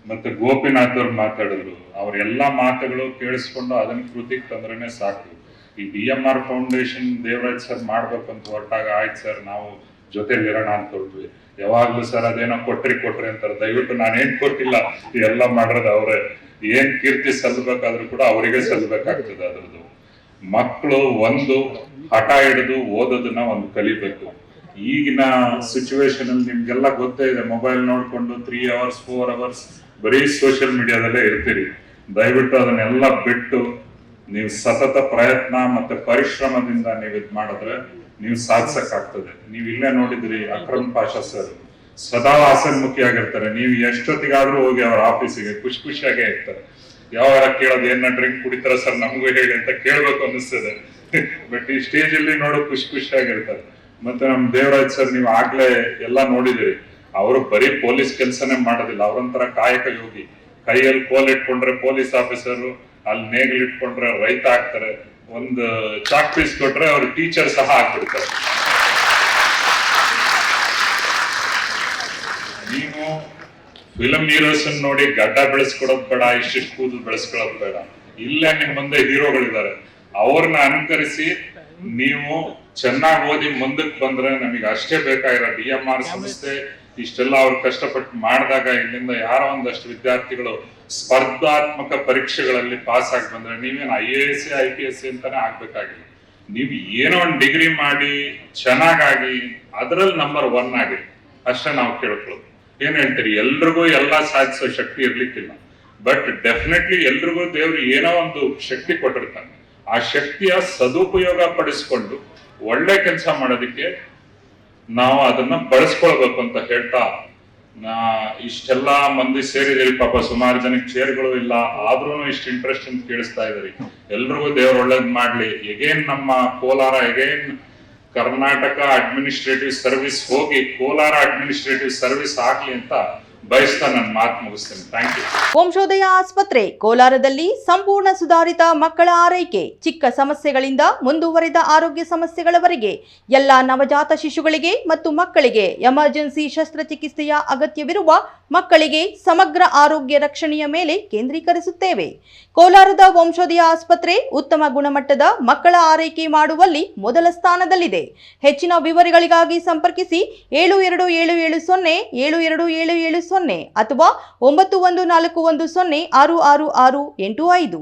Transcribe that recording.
ಮತ್ತೆ ಗೋಪಿನಾಥ್ ಅವ್ರು ಮಾತಾಡಿದ್ರು. ಅವರೆಲ್ಲ ಮಾತುಗಳು ಕೇಳಿಸ್ಕೊಂಡು ಅದನ್ನ ಕೃತಿಗೆ ತಂದ್ರೇನೆ ಸಾಕು. ಈ DMR ಫೌಂಡೇಶನ್ ದೇವರಾಜ್ ಸರ್ ಮಾಡ್ಬೇಕಂತ ಹೊರಟಾಗ ಆಯ್ತು ಸರ್ ನಾವು ಜೊತೆಲಿರೋಣ ಅಂತ ಹೊರಟ್ವಿ. ಯಾವಾಗ್ಲೂ ಸರ್ ಅದೇನೋ ಕೊಟ್ರಿ ಅಂತಾರೆ. ದಯವಿಟ್ಟು ನಾನೇನ್ ಕೊಟ್ಟಿಲ್ಲ, ಎಲ್ಲ ಮಾಡಿರೋದು ಅವರೇ. ಏನ್ ಕೀರ್ತಿ ಸಲ್ಲಬೇಕಾದ್ರೂ ಕೂಡ ಅವರಿಗೆ ಸಲ್ಲಬೇಕಾಗ್ತದೆ. ಅದ್ರದ್ದು ಮಕ್ಕಳು ಒಂದು ಹಠ ಹಿಡಿದು ಓದೋದನ್ನ ಒಂದು ಕಲಿಬೇಕು. ಈಗಿನ ಸಿಚುವೇಶನ್ ಅಲ್ಲಿ ನಿಮ್ಗೆಲ್ಲ ಗೊತ್ತೇ ಇದೆ, ಮೊಬೈಲ್ ನೋಡ್ಕೊಂಡು 3 hours 4 hours ಬರೀ ಸೋಷಿಯಲ್ ಮೀಡಿಯಾದಲ್ಲೇ ಇರ್ತೀರಿ. ದಯವಿಟ್ಟು ಅದನ್ನೆಲ್ಲ ಬಿಟ್ಟು ನೀವು ಸತತ ಪ್ರಯತ್ನ ಮತ್ತೆ ಪರಿಶ್ರಮದಿಂದ ನೀವು ಇದ್ ಮಾಡಿದ್ರೆ ನೀವು ಸಾಧಿಸಕ್ಕಾಗ್ತದೆ. ನೀವು ಇಲ್ಲೇ ನೋಡಿದ್ರಿ ಅಕ್ರಮ್ ಪಾಷಾ ಸರ್ ಸದಾ ಹಸನ್ಮುಖಿಯಾಗಿರ್ತಾರೆ. ನೀವು ಎಷ್ಟೊತ್ತಿಗಾದ್ರೂ ಹೋಗಿ ಅವ್ರ ಆಫೀಸಿಗೆ ಖುಷಿಯಾಗೇ ಇರ್ತಾರೆ. ಯಾವಾಗ ಕೇಳೋದು ಏನ ಡ್ರಿಂಕ್ ಕುಡಿತಾರ ಸರ್ ನಮಗೂ ಹೇಳಿ ಅಂತ ಕೇಳ್ಬೇಕು ಅನ್ನಿಸ್ತದೆ. ಬಟ್ ಈ ಸ್ಟೇಜ್ ಅಲ್ಲಿ ನೋಡೋ ಖುಷಿಯಾಗಿರ್ತಾರೆ. ಮತ್ತೆ ನಮ್ ದೇವರಾಜ್ ಸರ್ ನೀವು ಆಗ್ಲೇ ಎಲ್ಲ ನೋಡಿದಿರಿ, ಅವರು ಬರೀ ಪೊಲೀಸ್ ಕೆಲಸನೇ ಮಾಡೋದಿಲ್ಲ, ಅವರೊಂಥರ ಕಾಯಕ ಯೋಗಿ. ಕೈಯಲ್ಲಿ ಕೋಲ್ ಇಟ್ಕೊಂಡ್ರೆ ಪೊಲೀಸ್ ಆಫೀಸರು, ಅಲ್ಲಿ ನೇಗಿಲ್ ಇಟ್ಕೊಂಡ್ರೆ ರೈತ ಆಗ್ತಾರೆ, ಒಂದು ಚಾಕ್ ಪೀಸ್ ಕೊಟ್ರೆ ಅವ್ರು ಟೀಚರ್ ಸಹ ಆಗ್ಬಿಡ್ತಾರೆ. ನೀವು ಫಿಲಂ ಹೀರೋಸ್ ನೋಡಿ ಗಡ್ಡ ಬೆಳೆಸ್ಕೊಡೋದ್ ಬೇಡ, ಇಷ್ಟಿಷ್ಟು ಕೂದಲು ಬೆಳೆಸ್ಕೊಳ್ಳೋದು ಬೇಡ. ಇಲ್ಲೇ ನಿಮ್ ಮುಂದೆ ಹೀರೋಗಳಿದ್ದಾರೆ, ಅವ್ರನ್ನ ಅನುಕರಿಸಿ ನೀವು ಚೆನ್ನಾಗಿ ಓದಿ ಮುಂದಕ್ಕೆ ಬಂದ್ರೆ ನಮಗೆ ಅಷ್ಟೇ ಬೇಕಾಗಿರೋ. DMR ಸಂಸ್ಥೆ ಇಷ್ಟೆಲ್ಲ ಅವ್ರು ಕಷ್ಟಪಟ್ಟು ಮಾಡಿದಾಗ ಇಲ್ಲಿಂದ ಯಾರೋ ಒಂದಷ್ಟು ವಿದ್ಯಾರ್ಥಿಗಳು ಸ್ಪರ್ಧಾತ್ಮಕ ಪರೀಕ್ಷೆಗಳಲ್ಲಿ ಪಾಸ್ ಆಗಿ ಬಂದ್ರೆ ನೀವೇನು IAS IPS ಅಂತಾನೆ ಆಗ್ಬೇಕಾಗಿಲ್ಲ. ನೀವು ಏನೋ ಒಂದು ಡಿಗ್ರಿ ಮಾಡಿ ಚೆನ್ನಾಗಾಗಿ ಅದರಲ್ಲಿ ನಂಬರ್ 1 ಆಗಿ ಅಷ್ಟೇ ನಾವು ಕೇಳ್ಕೊಳ್ಳೋದು. ಏನ್ ಹೇಳ್ತೀರಿ, ಎಲ್ರಿಗೂ ಎಲ್ಲ ಸಾಧಿಸೋ ಶಕ್ತಿ ಇರ್ಲಿಕ್ಕಿಲ್ಲ, ಬಟ್ ಡೆಫಿನೆಟ್ಲಿ ಎಲ್ರಿಗೂ ದೇವ್ರು ಏನೋ ಒಂದು ಶಕ್ತಿ ಕೊಟ್ಟಿರ್ತಾನೆ. ಆ ಶಕ್ತಿಯ ಸದುಪಯೋಗ ಪಡಿಸ್ಕೊಂಡು ಒಳ್ಳೆ ಕೆಲಸ ಮಾಡೋದಕ್ಕೆ ನಾವು ಅದನ್ನ ಬಳಸ್ಕೊಳ್ಬೇಕು ಅಂತ ಹೇಳ್ತಾ, ಇಷ್ಟೆಲ್ಲ ಮಂದಿ ಸೇರಿದಿರಿ. ಪಾಪ ಸುಮಾರು ಜನಕ್ಕೆ ಚೇರ್ಗಳು ಇಲ್ಲ, ಆದ್ರೂ ಇಷ್ಟು ಇಂಟ್ರೆಸ್ಟ್ ಅಂತ ಕೇಳಿಸ್ತಾ ಇದ್ರಿ. ಎಲ್ರಿಗೂ ದೇವ್ರು ಒಳ್ಳೇದ್ ಮಾಡ್ಲಿ. ಎಗೇನ್ ನಮ್ಮ Kolar, again Karnataka administrative service ಹೋಗಿ ಕೋಲಾರ ಅಡ್ಮಿನಿಸ್ಟ್ರೇಟಿವ್ ಸರ್ವಿಸ್ ಆಗ್ಲಿ ಅಂತ ಬಯಸ್ತಾ ನನ್ನ ಮಾತು ಮುಗಿಸ್ತೇನೆ. Thank you. ವಂಶೋದಯ ಆಸ್ಪತ್ರೆ ಕೋಲಾರದಲ್ಲಿ ಸಂಪೂರ್ಣ ಸುಧಾರಿತ ಮಕ್ಕಳ ಆರೈಕೆ, ಚಿಕ್ಕ ಸಮಸ್ಯೆಗಳಿಂದ ಮುಂದುವರಿದ ಆರೋಗ್ಯ ಸಮಸ್ಯೆಗಳವರೆಗೆ ಎಲ್ಲ ನವಜಾತ ಶಿಶುಗಳಿಗೆ ಮತ್ತು ಮಕ್ಕಳಿಗೆ ಎಮರ್ಜೆನ್ಸಿ ಶಸ್ತ್ರಚಿಕಿತ್ಸೆಯ ಅಗತ್ಯವಿರುವ ಮಕ್ಕಳಿಗೆ ಸಮಗ್ರ ಆರೋಗ್ಯ ರಕ್ಷಣೆಯ ಮೇಲೆ ಕೇಂದ್ರೀಕರಿಸುತ್ತೇವೆ. ಕೋಲಾರದ ವಂಶೋದಯ ಆಸ್ಪತ್ರೆ ಉತ್ತಮ ಗುಣಮಟ್ಟದ ಮಕ್ಕಳ ಆರೈಕೆ ಮಾಡುವಲ್ಲಿ ಮೊದಲ ಸ್ಥಾನದಲ್ಲಿದೆ. ಹೆಚ್ಚಿನ ವಿವರಗಳಿಗಾಗಿ ಸಂಪರ್ಕಿಸಿ 7277072770 ಅಥವಾ 9141066685.